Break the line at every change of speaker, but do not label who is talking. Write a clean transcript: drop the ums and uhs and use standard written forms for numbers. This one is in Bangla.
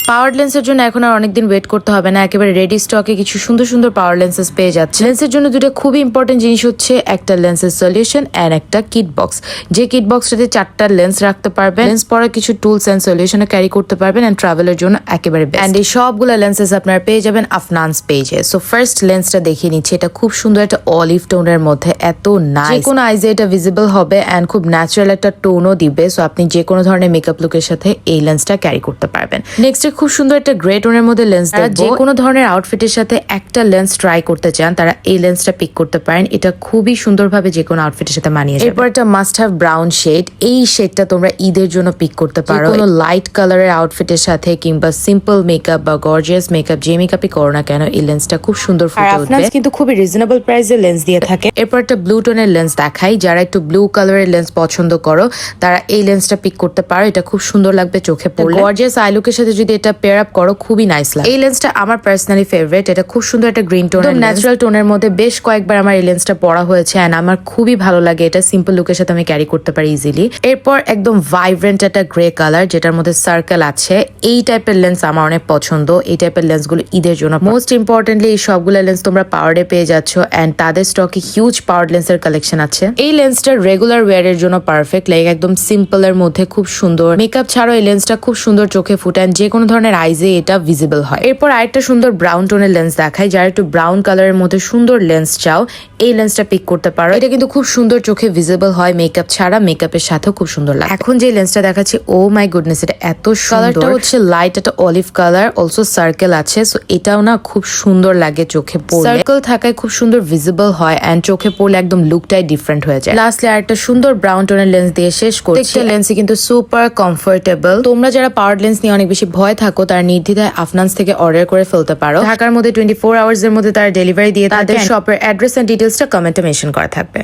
পাওয়ার লেন্সের জন্য এখন আর অনেকদিন ওয়েট করতে হবে না, একেবারে রেডি স্টকে কিছু সুন্দর সুন্দর পাওয়ার লেন্সেস পেয়ে যাচ্ছে। লেন্সের জন্য দুটো খুবই ইম্পর্টেন্ট জিনিস হচ্ছে একটা লেন্সের সলিউশন এন্ড একটা কিট বক্স। যে কিট বক্সটাতে 4টা লেন্স রাখতে পারবেন, লেন্স পরে কিছু টুলস এন্ড সলিউশনে ক্যারি করতে পারবেন এন্ড ট্রাভেলের জন্য একেবারে বেস্ট। এন্ড এই সবগুলো লেন্সেস আপনারা পেয়ে যাবেন আফনানস পেজে। সো ফার্স্ট লেন্সটা দেখিয়ে নিচ্ছি, এটা খুব সুন্দর একটা অলিভ টোনের মধ্যে, এত নাইস, যে কোনো আইজে এটা ভিজিবল হবে এন্ড খুব ন্যাচারাল একটা টোনও দিবে। সো আপনি যে কোনো ধরনের মেকআপ লুকের সাথে এই লেন্সটা ক্যারি করতে পারবেন। নেক্সট খুব সুন্দর একটা গ্রে টোনের মধ্যে লেন্স দেখবো। যে কোনো ধরনের আউটফিটের সাথে একটা লেন্স ট্রাই করতে চান তারা এই লেন্সটা পিক করতে পারেন, এটা খুবই সুন্দরভাবে যে কোনো আউটফিটের সাথে মানিয়ে যাবে। এরপর একটা মাস্ট হ্যাভ ব্রাউন শেড, এই শেডটা তোমরা ঈদের জন্য পিক করতে পারো কোনো লাইট কালারের আউটফিটের সাথে, কিংবা সিম্পল মেকআপ বা গর্জিয়াস মেকআপ যে মেকআপই করো না কেন এই লেন্সটা খুব সুন্দর ফুটে উঠবে, কিন্তু খুবই রিজনেবল প্রাইসে লেন্স দিয়ে থাকে। এরপর একটা ব্লু টোনের লেন্স দেখাই, যারা একটু ব্লু কালারের লেন্স পছন্দ করো তারা এই লেন্সটা পিক করতে পারো, এটা খুব সুন্দর লাগবে চোখে পড়লে। গর্জিয়াস আই লুকের সাথে যদি এটা পেয়ার আপ করো খুবই নাইস লাগে। এই লেন্সটা আমার পার্সোনালি ফেভারিট, এটা খুব সুন্দর একটা গ্রিন টোনের ন্যাচারাল টোনের মধ্যে, বেশ কয়েকবার আমার এই লেন্সটা পরা হয়েছে এন্ড আমার খুবই ভালো লাগে, এটা সিম্পল লুকের সাথে আমি ক্যারি করতে পারি ইজিলি। এরপর একদম ভাইব্রেন্ট একটা গ্রে কালার যেটার মধ্যে সার্কেল আছে, এই টাইপের লেন্স আমার অনেক পছন্দ। এই টাইপের লেন্সগুলো ঈদের জন্য মোস্ট ইম্পর্টেন্টলি এই সবগুলো লেন্স তোমরা পাওয়ারে পেয়ে যাচ্ছ এন্ড তাদের স্টকে হিউজ পাওয়ার লেন্সের কালেকশন আছে। এই লেন্সটা রেগুলার ওয়্যারের জন্য পারফেক্ট, লাইক একদম সিম্পল এর মধ্যে খুব সুন্দর, মেকআপ ছাড়াও এই লেন্সটা খুব সুন্দর চোখে ফুটে এন্ড যে কোনো ধরনের আইজে এটা ভিজিবল হয়। এরপর আরেকটা সুন্দর ব্রাউন টোনের লেন্স দেখাই, যারা একটু ব্রাউন কালারের মধ্যে সুন্দর লেন্স চাও এই লেন্সটা পিক করতে পারো, এটা কিন্তু খুব সুন্দর চোখে ভিজিবল হয় মেকআপ ছাড়া, মেকআপের সাথেও খুব সুন্দর লাগে। এখন যে লেন্সটা দেখাচ্ছি, ও মাই গুডনেস, এটা এত কালারটা হচ্ছে লাইট একটা অলিভ কালার, অলসো সার্কেল আছে, সো এটাও না খুব সুন্দর লাগে চোখে পড়লে, সার্কেল থাকায় খুব সুন্দর ভিজিবল হয় এন্ড চোখে পড়লে একদম লুকটাই ডিফারেন্ট হয়ে যায়। লাস্টলি আরেকটা সুন্দর ব্রাউন টোনের লেন্স দিয়ে শেষ করছি। লেন্সই কিন্তু সুপার কমফোর্টেবল। তোমরা যারা পাওয়ার লেন্স নিয়ে অনেক বেশি ভয় থাকো তারা নির্দ্বিধায় আফনান্স থেকে অর্ডার করে ফেলতে পারো। ঢাকার মধ্যে 24 আওয়ার্স এর মধ্যে তারা ডেলিভারি দিয়ে, তাদের শপের অ্যাড্রেস এন্ড ডিটেইলসটা কমেন্টে মেনশন করা থাকবে।